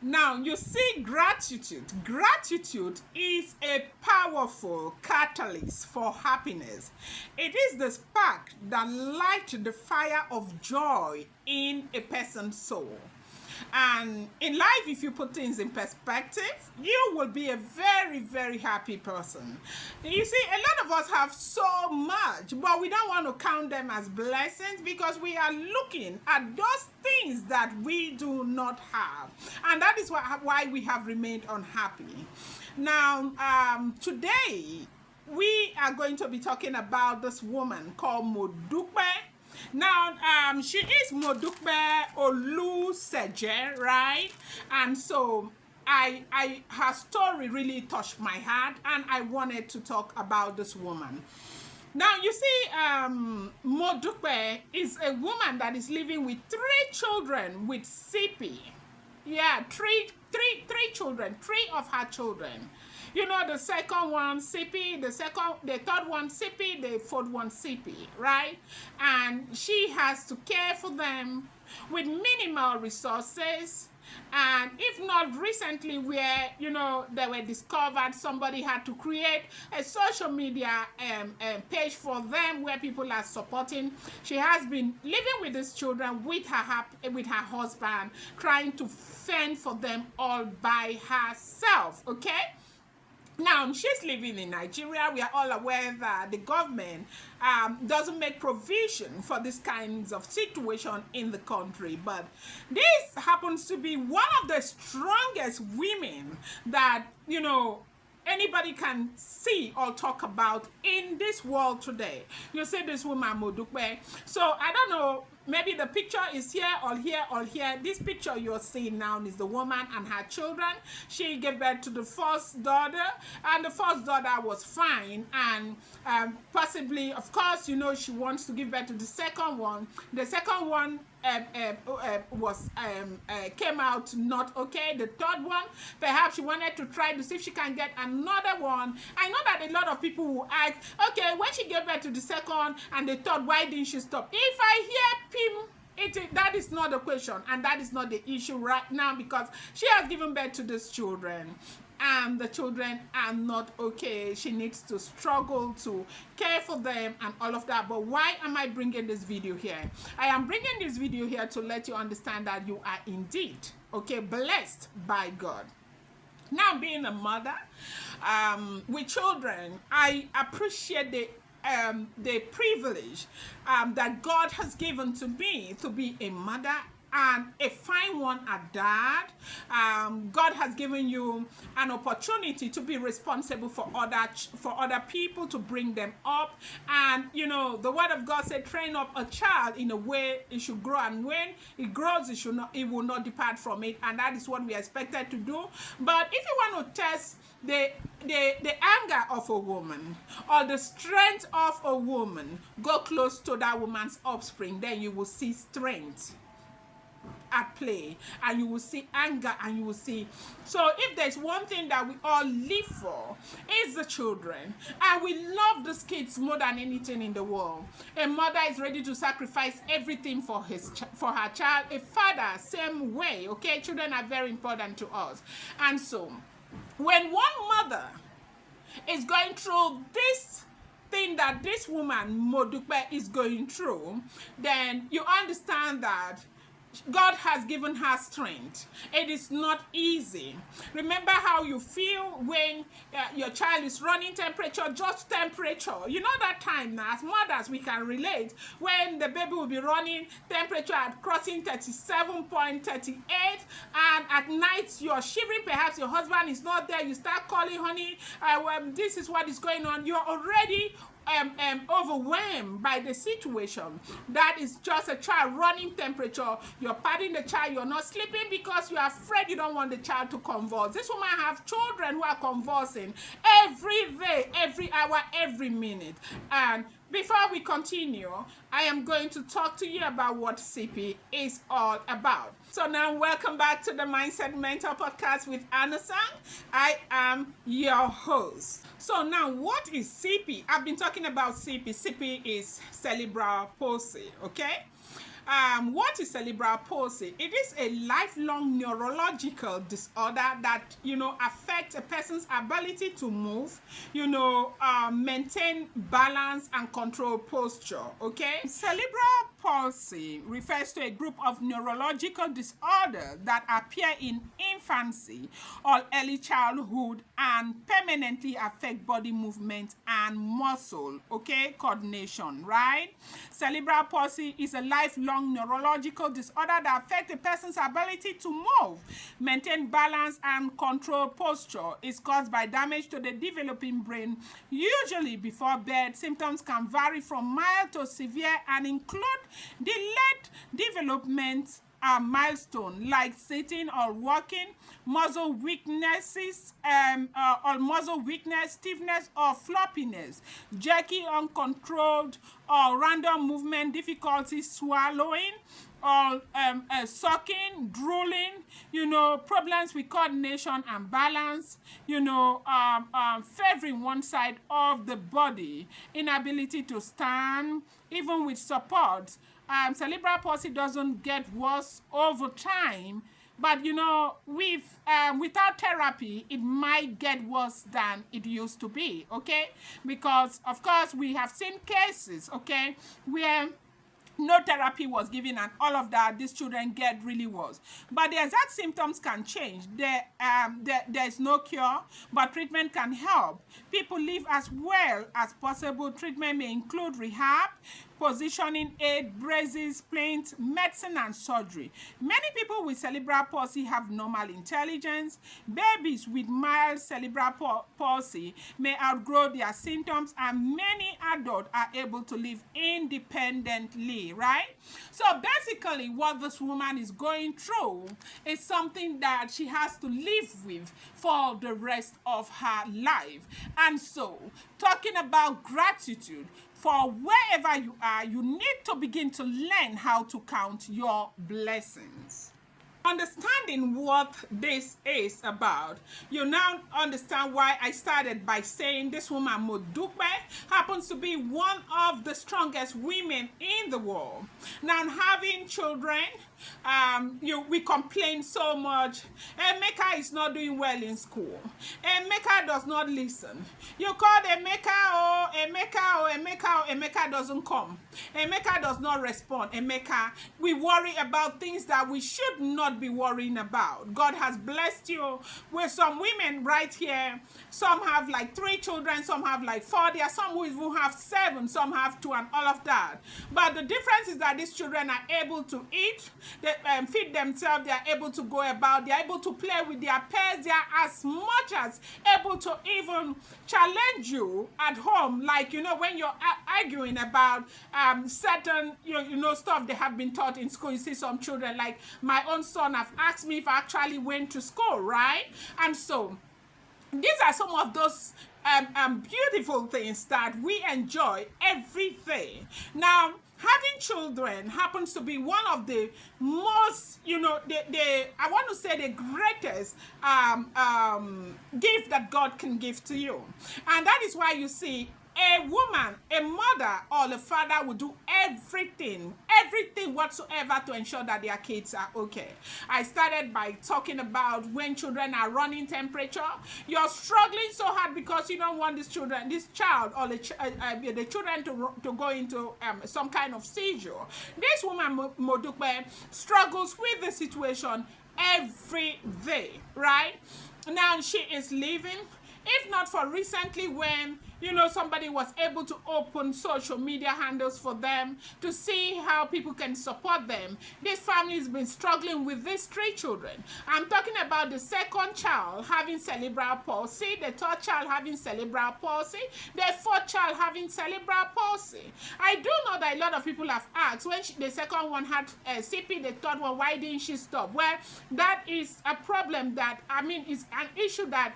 Now, you see, gratitude. Gratitude is a powerful catalyst for happiness. It is the spark that lights the fire of joy in a person's soul. And in life, if you put things in perspective, you will be a very, very happy person. You see, a lot of us have so much, but we don't want to count them as blessings because we are looking at those things that we do not have. And that is why we have remained unhappy. Now, today, we are going to be talking about this woman called Modukpe. Now, she is Modukpe Oluseje, right? And so her story really touched my heart, and I wanted to talk about this woman. Now, you see, Modukpe is a woman that is living with 3 children with CP. Yeah, three children, 3 of her children. You know, the second one CP, the third one CP, the fourth one CP, right? And she has to care for them with minimal resources. And if not recently where, you know, they were discovered, somebody had to create a social media page for them where people are supporting. She has been living with these children with her husband, trying to fend for them all by herself, okay? Now, she's living in Nigeria. We are all aware that the government doesn't make provision for these kinds of situation in the country. But this happens to be one of the strongest women that, you know, anybody can see or talk about in this world today. You see this woman, Modukpe. So, I don't know, maybe the picture is here or here or here. This picture you're seeing now is the woman and her children. She gave birth to the first daughter, and the first daughter was fine. And possibly, of course, you know, she wants to give birth to the second one. The second one came out not okay. The third one, perhaps she wanted to try to see if she can get another one. I know that a lot of people will ask, okay, when she gave birth to the second and the third, why didn't she stop? If I hear Pim, that is not the question, and that is not the issue right now, because she has given birth to these children. And the children are not okay. She needs to struggle to care for them and all of that. But why am I bringing this video here? I am bringing this video here to let you understand that you are indeed, okay, blessed by God. Now, being a mother with children, I appreciate the privilege that God has given to me to be a mother, and a fine one at that. God has given you an opportunity to be responsible for other people, to bring them up. And you know, the word of God said, train up a child in a way it should grow, and when it grows, it will not depart from it. And that is what we are expected to do. But if you want to test the anger of a woman or the strength of a woman, go close to that woman's offspring, then you will see strength at play, and you will see anger, and you will see. So if there's one thing that we all live for, is the children, and we love these kids more than anything in the world. A mother is ready to sacrifice everything for her child. A father, same way, okay? Children are very important to us. And so when one mother is going through this thing that this woman Modukpe is going through, then you understand that God has given her strength. It is not easy. Remember how you feel when your child is running temperature, just temperature. You know that time now, as mothers, we can relate when the baby will be running temperature at crossing 37.38, and at night you're shivering, perhaps your husband is not there, you start calling, honey, this is what is going on. You're already overwhelmed by the situation. That is just a child running temperature. You're patting the child, you're not sleeping because you're afraid, you don't want the child to convulse. This woman have children who are convulsing every day, every hour, every minute. And before we continue, I am going to talk to you about what CP is all about. So now, welcome back to the Mindset Mentor Podcast with Anna Sang. I am your host. So now, what is CP? I've been talking about CP. CP is Cerebral Palsy, okay? What is cerebral palsy? It is a lifelong neurological disorder that, affects a person's ability to move, maintain balance and control posture, okay? Cerebral palsy refers to a group of neurological disorders that appear in infancy or early childhood and permanently affect body movement and muscle, okay, coordination, right? Cerebral palsy is a lifelong neurological disorder that affects a person's ability to move, maintain balance, and control posture. It's caused by damage to the developing brain, usually before birth. Symptoms can vary from mild to severe and include delayed development milestone like sitting or walking, muscle weaknesses, or muscle weakness, stiffness or floppiness, jerky, uncontrolled or random movement, difficulty swallowing, or sucking, drooling, problems with coordination and balance, favoring one side of the body, inability to stand, even with support. Cerebral palsy doesn't get worse over time, but without therapy, it might get worse than it used to be, okay? Because, of course, we have seen cases, okay, where no therapy was given and all of that, these children get really worse. But the exact symptoms can change. There's no cure, but treatment can help people live as well as possible. Treatment may include rehab, positioning aid, braces, splints, medicine, and surgery. Many people with cerebral palsy have normal intelligence. Babies with mild cerebral palsy may outgrow their symptoms, and many adults are able to live independently, right? So basically, what this woman is going through is something that she has to live with for the rest of her life. And so, talking about gratitude, for wherever you are, you need to begin to learn how to count your blessings. Understanding what this is about, you now understand why I started by saying this woman, Modupe, happens to be one of the strongest women in the world. Now, having children, we complain so much. Emeka is not doing well in school. Emeka does not listen. You call Emeka doesn't come. Emeka does not respond. Emeka, we worry about things that we should not be worrying about. God has blessed you with some women right here. Some have like 3 children, some have like 4. There are some who even have 7, some have 2, and all of that. But the difference is that these children are able to eat, they feed themselves, they are able to go about, they are able to play with their peers, they are as much as able to even challenge you at home, like when you're arguing about certain stuff they have been taught in school. You see some children, like my own son, have asked me if I actually went to school, right? And so these are some of those beautiful things that we enjoy every day. Now, having children happens to be one of the most, I want to say the greatest gift that God can give to you. And that is why you see a woman, a mother, or a father will do everything whatsoever to ensure that their kids are okay. I started by talking about when children are running temperature. You're struggling so hard because you don't want this child or the children to go into some kind of seizure. This woman, Modupe, struggles with the situation every day, right? Now she is living, if not for recently when somebody was able to open social media handles for them to see how people can support them. This family has been struggling with these 3 children. I'm talking about the 2nd child having cerebral palsy, the 3rd child having cerebral palsy, the 4th child having cerebral palsy. I do know that a lot of people have asked, when the 2nd one had CP, the 3rd one, why didn't she stop? Well, that is a problem that, is an issue that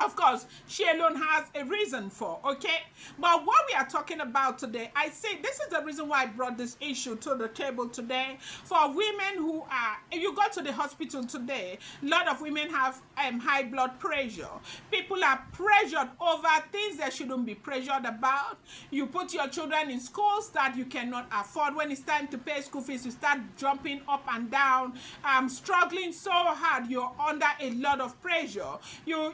Of course, she alone has a reason for, okay? But what we are talking about today, I say this is the reason why I brought this issue to the table today. For women who are, if you go to the hospital today, a lot of women have high blood pressure. People are pressured over things they shouldn't be pressured about. You put your children in schools that you cannot afford. When it's time to pay school fees, you start jumping up and down, struggling so hard. You're under a lot of pressure. You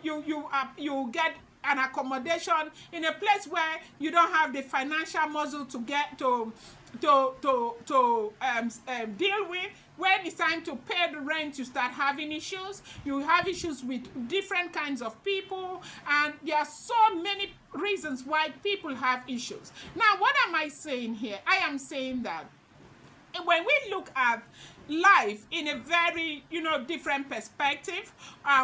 get an accommodation in a place where you don't have the financial muscle to get to deal with. When it's time to pay the rent, you start having issues. You have issues with different kinds of people, and there are so many reasons why people have issues. Now, what am I saying here? I am saying that when we look at life in a very, different perspective,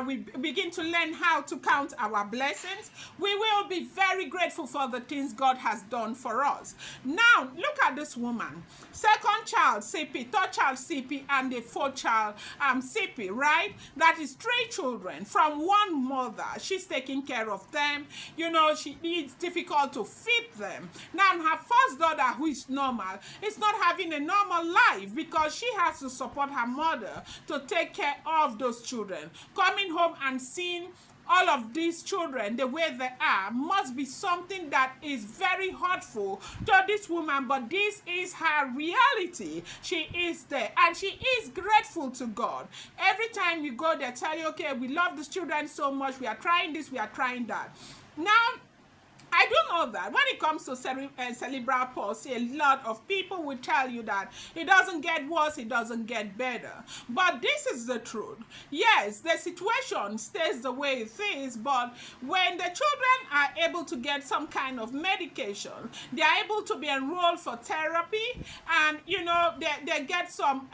we begin to learn how to count our blessings. We will be very grateful for the things God has done for us. Now, look at this woman. Second child, CP, third child, CP, and the fourth child, CP, right? That is 3 children from one mother. She's taking care of them. It's difficult to feed them. Now, her first daughter, who is normal, is not having a normal life because she has to support her mother to take care of those children. Coming home and seeing all of these children the way they are must be something that is very hurtful to this woman, but this is her reality. She is there and she is grateful to God. Every time you go there, tell you, okay, we love these children so much, we are trying this, we are trying that. Now, I do know that when it comes to cerebral palsy, a lot of people will tell you that it doesn't get worse, it doesn't get better. But this is the truth. Yes, the situation stays the way it is, but when the children are able to get some kind of medication, they are able to be enrolled for therapy, and they get some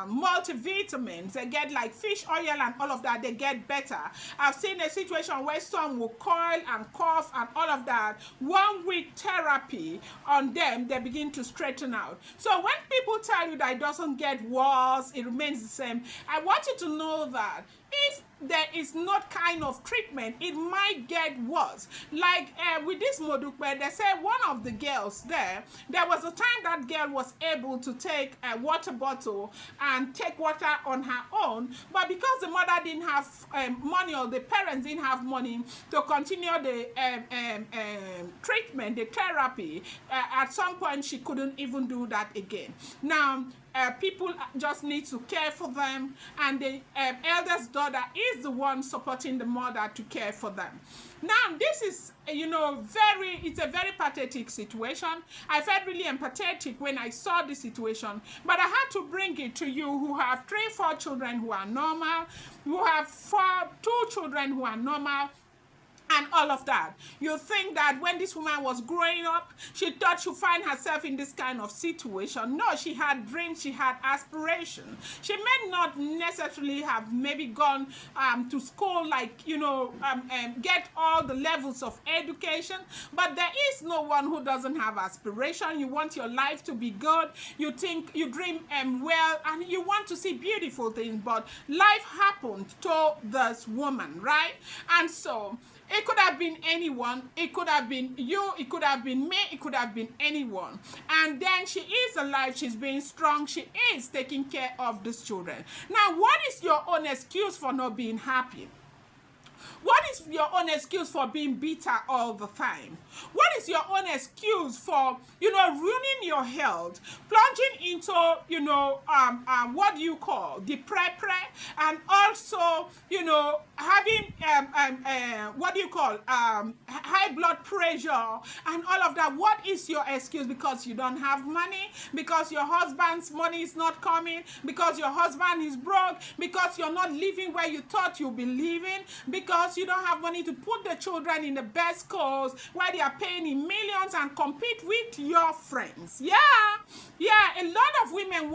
multivitamins, they get like fish oil and all of that, they get better. I've seen a situation where some will coil and cough and all of that. 1 week therapy on them, they begin to straighten out. So when people tell you that it doesn't get worse, it remains the same, I want you to know that if there is not kind of treatment, it might get worse. Like with this Modukwe, they say one of the girls there was a time that girl was able to take a water bottle and take water on her own, but because the mother didn't have money, or the parents didn't have money to continue the treatment, the therapy, at some point she couldn't even do that again. Now, people just need to care for them, and the eldest daughter is the one supporting the mother to care for them. Now, this is, it's a very pathetic situation. I felt really empathetic when I saw this situation, but I had to bring it to you who have 3, 4 children who are normal, who have 2 children who are normal, and all of that. You think that when this woman was growing up, she thought she'd find herself in this kind of situation. No, she had dreams, she had aspirations. She may not necessarily have maybe gone to school, like, get all the levels of education, but there is no one who doesn't have aspiration. You want your life to be good, you think, you dream well, and you want to see beautiful things, but life happened to this woman, right? And so, it could have been anyone. It could have been you. It could have been me. It could have been anyone. And then she is alive. She's being strong. She is taking care of these children. Now, what is your own excuse for not being happy? What is your own excuse for being bitter all the time? What is your own excuse for, ruining your health, plunging into, what do you call, depression, and also, having, high blood pressure and all of that? What is your excuse? Because you don't have money, because your husband's money is not coming, because your husband is broke, because you're not living where you thought you'd be living, because you don't have money to put the children in the best schools where they are paying in millions and compete with your friends. Yeah, a lot of women,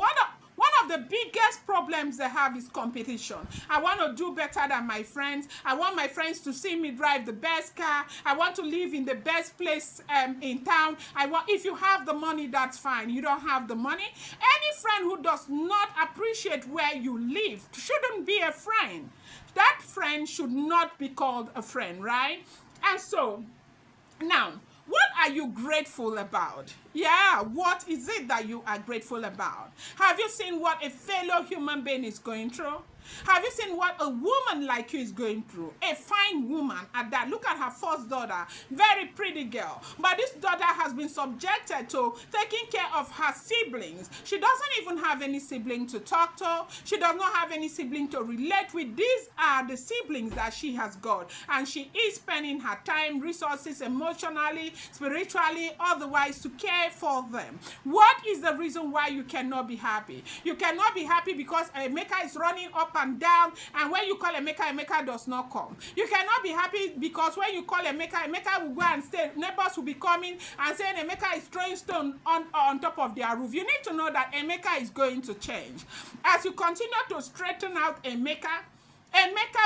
One of the biggest problems they have is competition. I want to do better than my friends. I want my friends to see me drive the best car. I want to live in the best place in town. If you have the money, that's fine. You don't have the money. Any friend who does not appreciate where you live shouldn't be a friend. That friend should not be called a friend, right? And so, now, what are you grateful about? Yeah, what is it that you are grateful about? Have you seen what a fellow human being is going through? Have you seen what a woman like you is going through? A fine woman at that. Look at her first daughter. Very pretty girl. But this daughter has been subjected to taking care of her siblings. She doesn't even have any sibling to talk to. She does not have any sibling to relate with. These are the siblings that she has got. And she is spending her time, resources, emotionally, spiritually, otherwise to care for them. What is the reason why you cannot be happy? You cannot be happy because Emeka is running up and down, and when you call Emeka, Emeka does not come. You cannot be happy because when you call Emeka, Emeka will go and stay. Neighbors will be coming and saying Emeka is throwing stone on top of their roof. You need to know that Emeka is going to change. As you continue to straighten out Emeka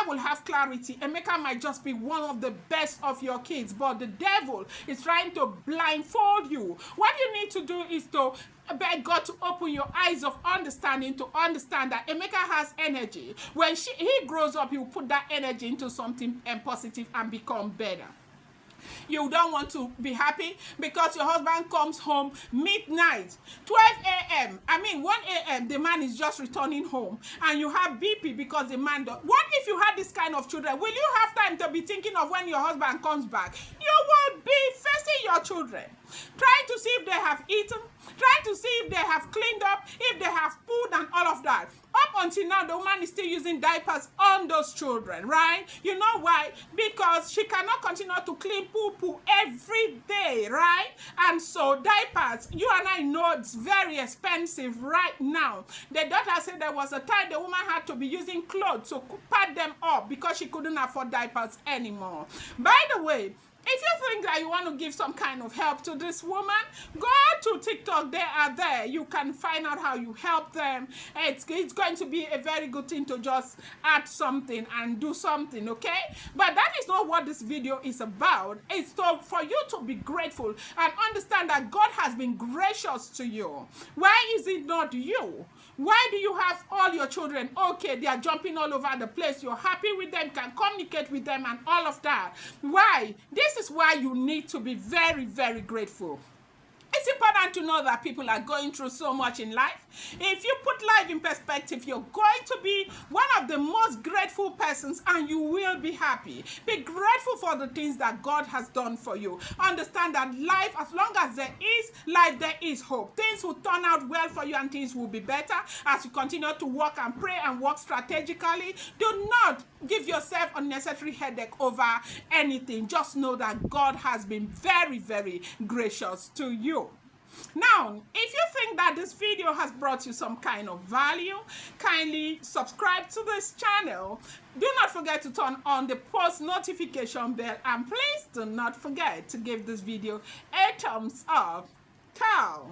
will have clarity. Emeka might just be one of the best of your kids, but the devil is trying to blindfold you. What you need to do is to beg God to open your eyes of understanding to understand that Emeka has energy. When he grows up, he will put that energy into something positive and become better. You don't want to be happy because your husband comes home midnight, 12 a.m. 1 a.m. the man is just returning home and you have BP because the man does. What if you had this kind of children? Will you have time to be thinking of when your husband comes back? You will be facing your children, trying to see if they have eaten, trying to see if they have cleaned up, if they have food and all of that. Up until now, the woman is still using diapers on those children, right? You know why? Because she cannot continue to clean poo-poo every day, right? And so diapers, you and I know it's very expensive right now. The doctor said there was a time the woman had to be using clothes to pad them up because she couldn't afford diapers anymore. By the way, if you think that you want to give some kind of help to this woman, go to TikTok. They are there. You can find out how you help them. It's going to be a very good thing to just add something and do something, okay? But that is not what this video is about. It's for you to be grateful and understand that God has been gracious to you. Why is it not you? Why do you have all your children? Okay, they are jumping all over the place. You're happy with them, can communicate with them and all of that. Why? This is why you need to be very, very grateful. It's important to know that people are going through so much in life. If you put life in perspective, you're going to be one of the most grateful persons and you will be happy. Be grateful for the things that God has done for you. Understand that life, as long as there is life, there is hope. Things will turn out well for you and things will be better as you continue to work and pray and work strategically. Do not give yourself unnecessary headache over anything. Just know that God has been very, very gracious to you. Now, if you think that this video has brought you some kind of value, kindly subscribe to this channel. Do not forget to turn on the post notification bell and please do not forget to give this video a thumbs up. Ciao.